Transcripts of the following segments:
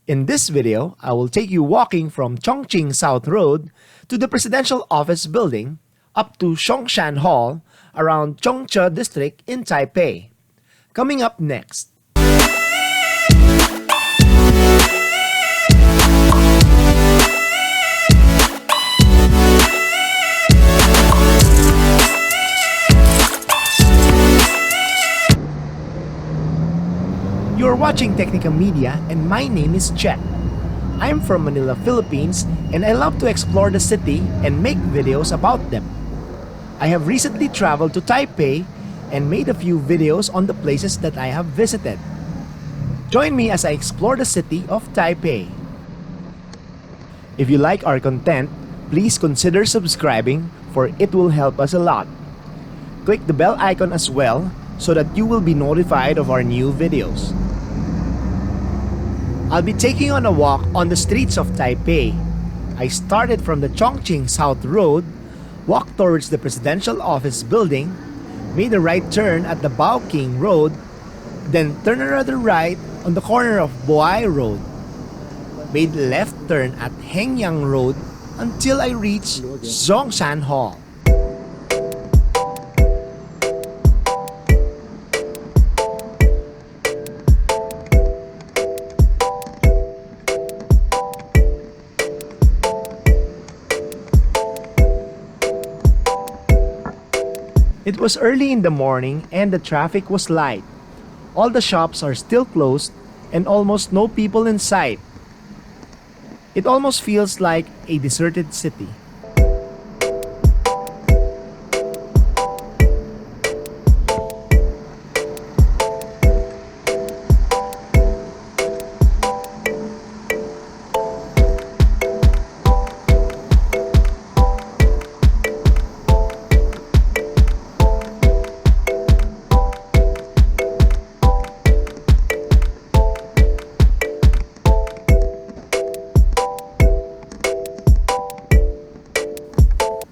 In this video, I will take you walking from Chongqing South Road to the Presidential Office Building up to Zhongshan Hall around Zhongzheng District in Taipei. Coming up next. You're watching Technica Media and my name is Chet. I'm from Manila, Philippines, and I love to explore the city and make videos about them. I have recently traveled to Taipei and made a few videos on the places that I have visited. Join me as I explore the city of Taipei. If you like our content, please consider subscribing for it will help us a lot. Click the bell icon as well so that you will be notified of our new videos. I'll be taking on a walk on the streets of Taipei. I started from the Chongqing South Road, walked towards the Presidential Office Building, made a right turn at the Baoqing Road, then turned another right on the corner of Boai Road, made a left turn at Hengyang Road until I reached Zhongshan Hall. It was early in the morning and the traffic was light. All the shops are still closed and almost no people in sight. It almost feels like a deserted city.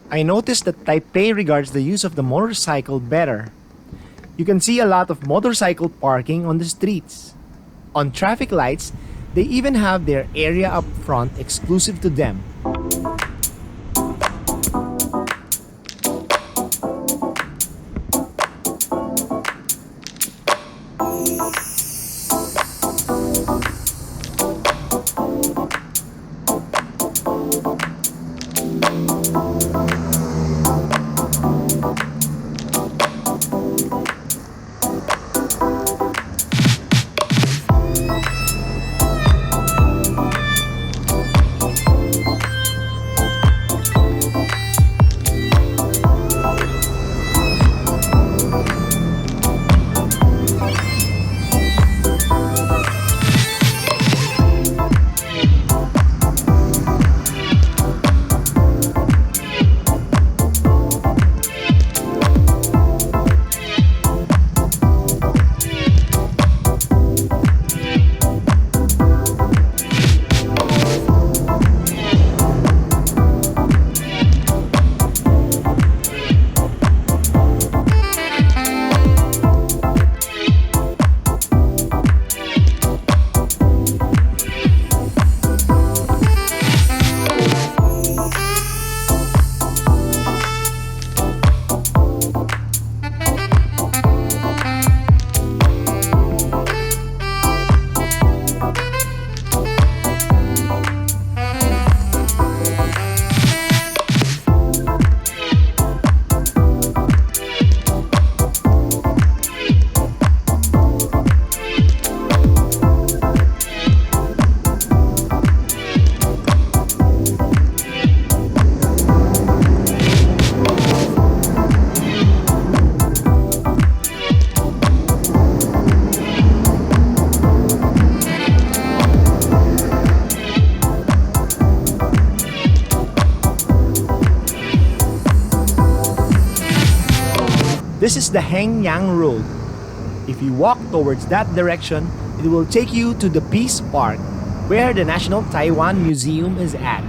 I noticed that Taipei regards the use of the motorcycle better. You can see a lot of motorcycle parking on the streets. On traffic lights, they even have their area up front exclusive to them. This is the Hengyang Road. If you walk towards that direction, it will take you to the Peace Park, where the National Taiwan Museum is at.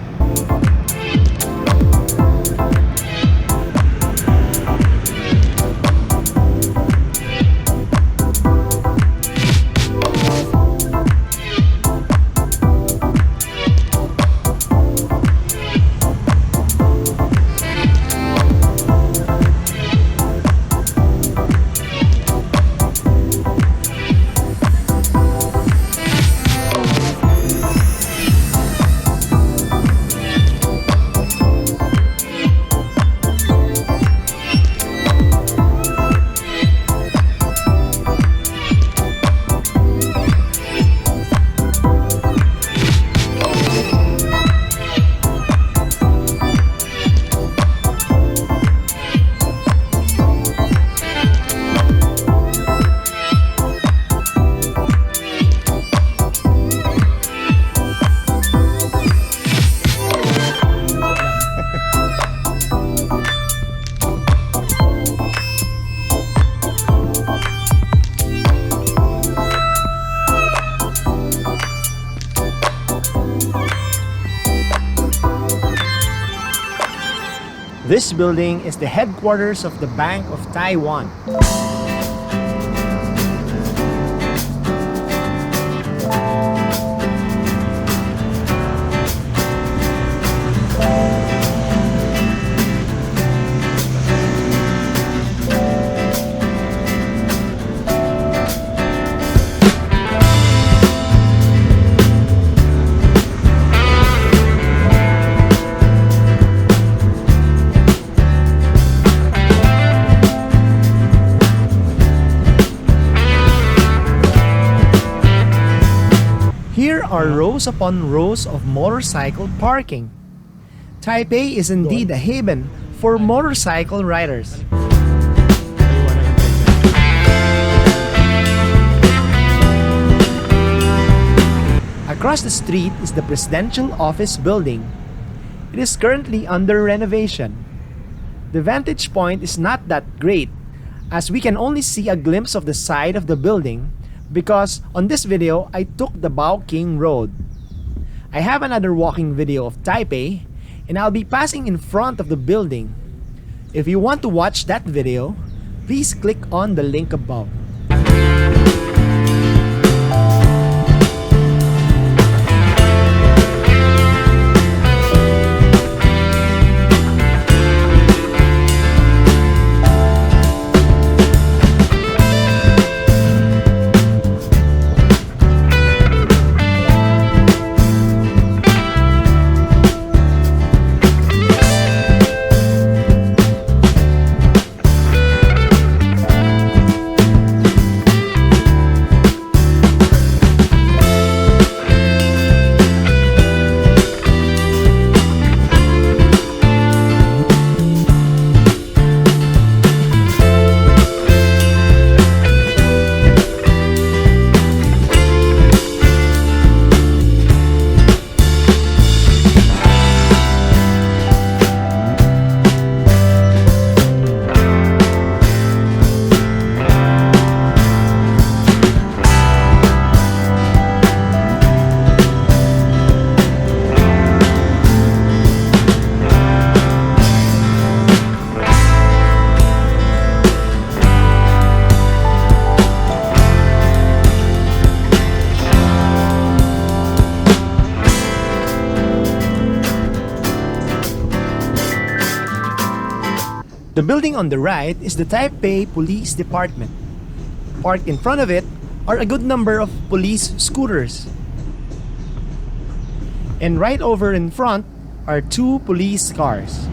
This building is the headquarters of the Bank of Taiwan. Here are rows upon rows of motorcycle parking. Taipei is indeed a haven for motorcycle riders. Across the street is the Presidential Office Building. It is currently under renovation. The vantage point is not that great, as we can only see a glimpse of the side of the building, because on this video I took the Baoqing Road. I have another walking video of Taipei, and I'll be passing in front of the building. If you want to watch that video, please click on the link above. The building on the right is the Taipei Police Department. Parked in front of it are a good number of police scooters. And right over in front are two police cars.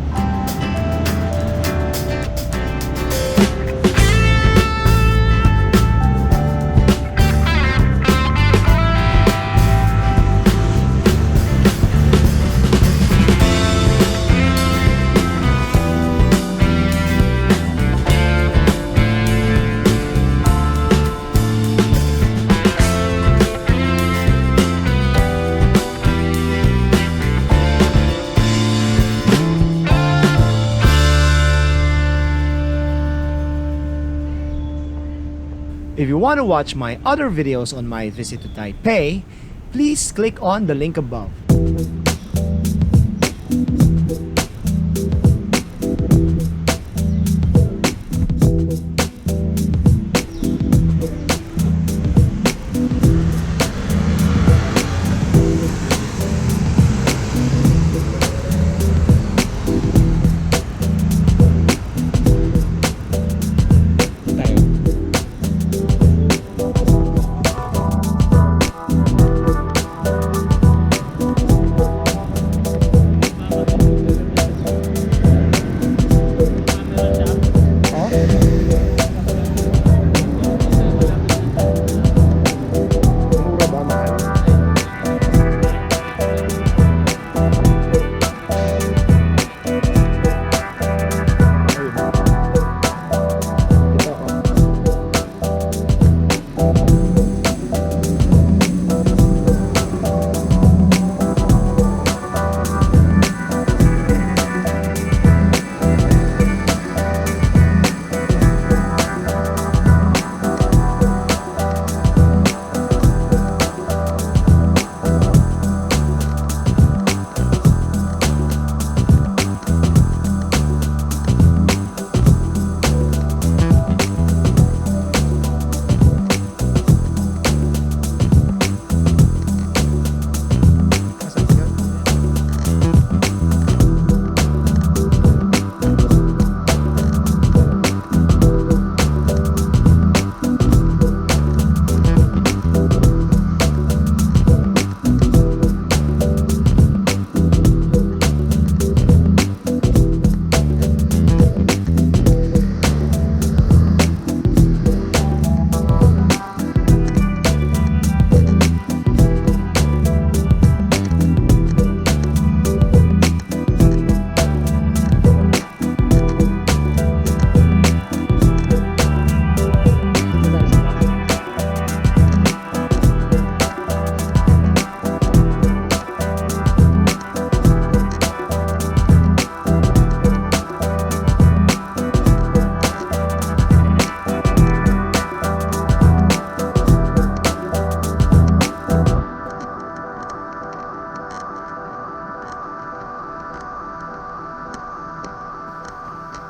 If you want to watch my other videos on my visit to Taipei, please click on the link above.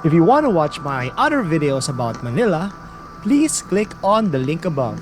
If you want to watch my other videos about Manila, please click on the link above.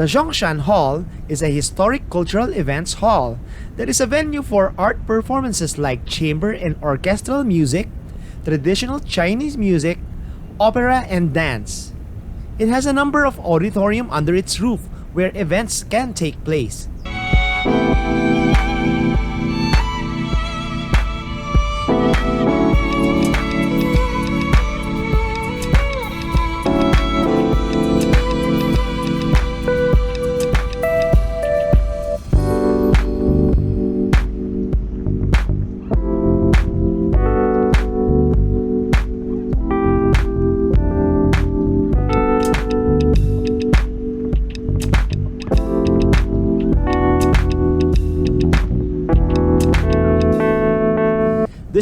The Zhongshan Hall is a historic cultural events hall that is a venue for art performances like chamber and orchestral music, traditional Chinese music, opera, and dance. It has a number of auditorium under its roof where events can take place.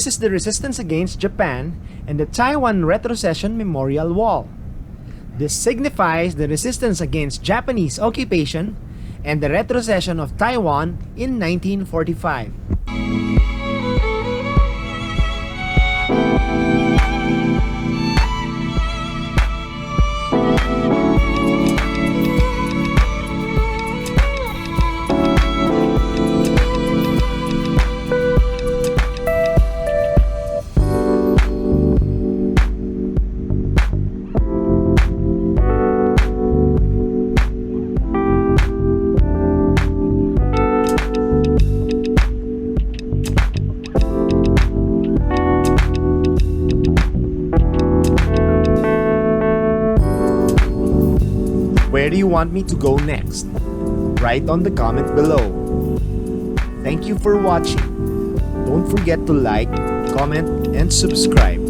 This is the resistance against Japan and the Taiwan Retrocession Memorial Wall. This signifies the resistance against Japanese occupation and the retrocession of Taiwan in 1945. Where do you want me to go next? Write on the comment below. Thank you for watching. Don't forget to like, comment, and subscribe.